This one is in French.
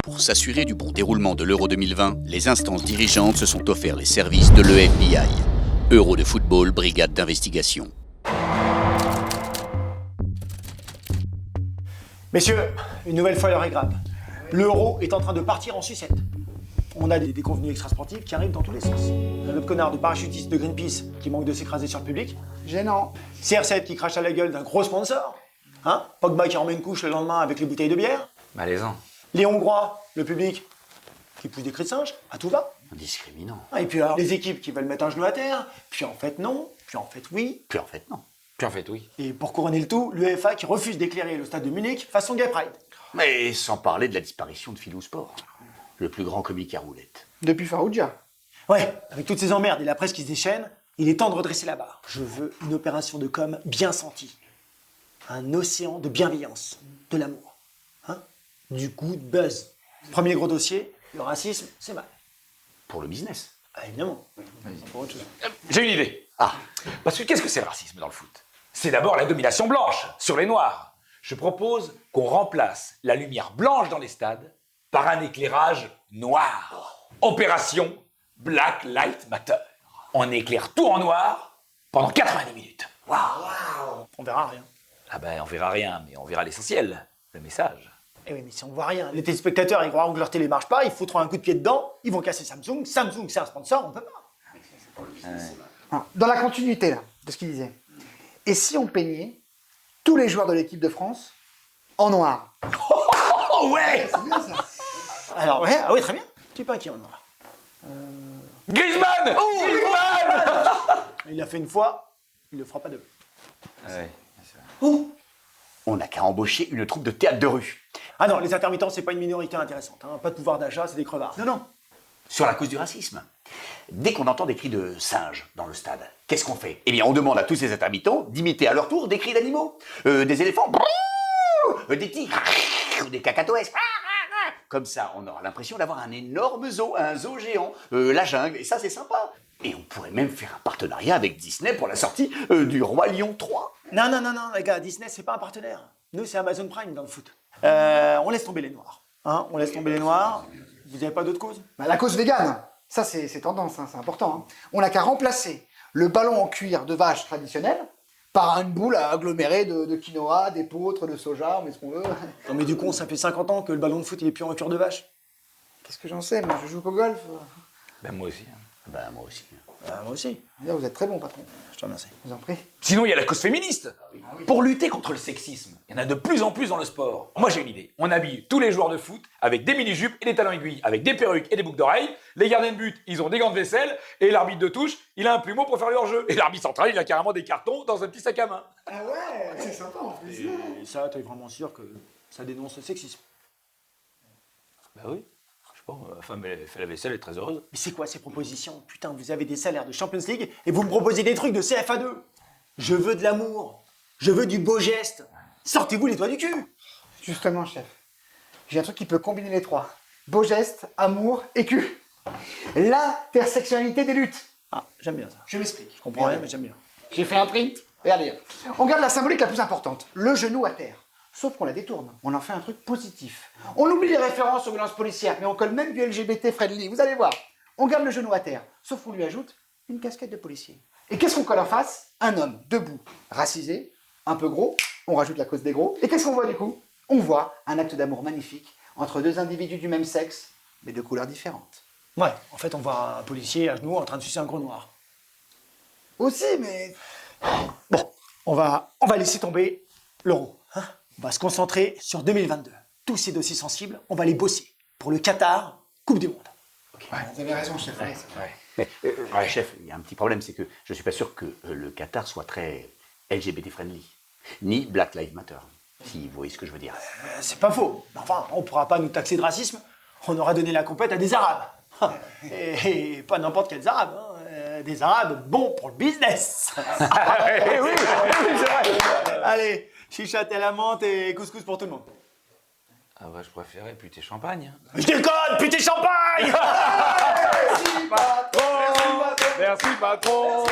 Pour s'assurer du bon déroulement de l'Euro 2020, les instances dirigeantes se sont offert les services de l'EFBI, Euro de football, brigade d'investigation. Messieurs, une nouvelle fois l'heure est grave. L'Euro est en train de partir en sucette. On a des déconvenus extrasportifs qui arrivent dans tous les sens. Notre connard de parachutiste de Greenpeace qui manque de s'écraser sur le public. Gênant. CR7 qui crache à la gueule d'un gros sponsor. Hein, Pogba qui remet une couche le lendemain avec les bouteilles de bière. Malaisant. Les Hongrois, le public, qui pousse des cris de singe, à tout va. Discriminant. Et puis alors, les équipes qui veulent mettre un genou à terre, puis en fait non, puis en fait oui. Puis en fait, non. Puis en fait, oui. Et pour couronner le tout, l'UEFA qui refuse d'éclairer le stade de Munich façon Gay Pride. Mais sans parler de la disparition de Philou Sport, le plus grand comique à roulettes. Depuis Farouja. Ouais, avec toutes ces emmerdes et la presse qui se déchaîne, il est temps de redresser la barre. Je veux une opération de com bien sentie. Un océan de bienveillance, de l'amour. Hein, du good buzz. Premier gros dossier, le racisme, c'est mal. Pour le business. Ah, évidemment. Pour autre chose. J'ai une idée. Ah, Parce que qu'est-ce que c'est le racisme dans le foot? C'est d'abord la domination blanche sur les noirs. Je propose qu'on remplace la lumière blanche dans les stades par un éclairage noir. Opération Black Lives Matter. On éclaire tout en noir pendant 90 minutes. On verra rien. Ah ben, on verra rien, mais on verra l'essentiel, le message. Eh oui, mais si on voit rien, les téléspectateurs, ils croiront que leur télé marche pas, ils foutront un coup de pied dedans, ils vont casser Samsung. Samsung, c'est un sponsor, on peut pas. Alors, dans la continuité là, de ce qu'il disait. Et si on peignait tous les joueurs de l'équipe de France en noir? Oh ouais! C'est bien ça. Alors, ouais, ah oui, très bien. Tu pas qui en aura. Griezmann! Griezmann! Il l'a fait une fois, il le fera pas deux. on n'a qu'à embaucher une troupe de théâtre de rue. Ah non, les intermittents, c'est pas une minorité intéressante. Hein. Pas de pouvoir d'achat, c'est des crevards. Non, non. Sur la cause du racisme. Dès qu'on entend des cris de singes dans le stade, qu'est-ce qu'on fait? Eh bien, on demande à tous ces intermittents d'imiter à leur tour des cris d'animaux. Des éléphants, des tigres, des cacatoès. Comme ça, on aura l'impression d'avoir un énorme zoo, un zoo géant, la jungle, et ça, c'est sympa. Et on pourrait même faire un partenariat avec Disney pour la sortie du Roi Lion 3. Non, les gars, Disney, c'est pas un partenaire. Nous, c'est Amazon Prime dans le foot. On laisse tomber les noirs. Hein, on laisse tomber les noirs. Vous n'avez pas d'autre cause? Bah, la cause végane, ça c'est tendance, hein, c'est important. Hein. On n'a qu'à remplacer le ballon en cuir de vache traditionnel par une boule agglomérée de quinoa, d'épeautre, de soja, on met ce qu'on veut. Non, mais du coup, ça fait 50 ans que le ballon de foot, il est plus en cure de vache. Qu'est-ce que j'en sais, moi je joue qu'au golf. Ben moi aussi. Ben, moi aussi. Moi aussi. Là, vous êtes très bon, patron. Je te remercie. Je vous en prie. Sinon, il y a la cause féministe. Pour lutter contre le sexisme, il y en a de plus en plus dans le sport. Moi, j'ai une idée. On habille tous les joueurs de foot avec des mini-jupes et des talons aiguilles, avec des perruques et des boucles d'oreilles. Les gardiens de but, ils ont des gants de vaisselle. Et l'arbitre de touche, il a un plumeau pour faire leur jeu. Et l'arbitre central, il a carrément des cartons dans un petit sac à main. Ah ouais, c'est sympa en plus. Et ça, t'es vraiment sûr que ça dénonce le sexisme? Ben oui. Je sais pas, la femme, elle fait la vaisselle, elle est très heureuse. Mais c'est quoi ces propositions? Putain, vous avez des salaires de Champions League et vous me proposez des trucs de CFA2. Je veux de l'amour. Je veux du beau geste. Sortez-vous les doigts du cul. Justement, chef, j'ai un truc qui peut combiner les trois. Beau geste, amour et cul. L'intersectionnalité des luttes. Ah, j'aime bien ça. Je m'explique. Je comprends rien, mais j'aime bien. J'ai fait un print. Regardez. On garde la symbolique la plus importante, le genou à terre. Sauf qu'on la détourne. On en fait un truc positif. On oublie les références aux violences policières, mais on colle même du LGBT friendly. Vous allez voir. On garde le genou à terre, sauf qu'on lui ajoute une casquette de policier. Et qu'est-ce qu'on colle en face? Un homme debout, racisé, un peu gros. On rajoute la cause des gros. Et qu'est-ce qu'on voit du coup? On voit un acte d'amour magnifique entre deux individus du même sexe, mais de couleurs différentes. Ouais, en fait, on voit un policier à genoux en train de sucer un gros noir. Aussi, mais... Bon, on va laisser tomber l'euro. Hein, on va se concentrer sur 2022. Tous ces dossiers sensibles, on va les bosser pour le Qatar, Coupe du Monde. Ouais, vous avez raison, chef. Mais, chef, il y a un petit problème, c'est que je suis pas sûr que le Qatar soit très LGBT friendly, ni Black Lives Matter, si vous voyez ce que je veux dire. C'est pas faux. Enfin, on pourra pas nous taxer de racisme. On aura donné la compète à des Arabes. Et pas n'importe quels Arabes. Hein. Des Arabes bons pour le business. oui, c'est vrai. Allez, chicha à la menthe et couscous pour tout le monde. Ah bah, je préférais putain champagne. Je déconne, putain champagne. Merci patron.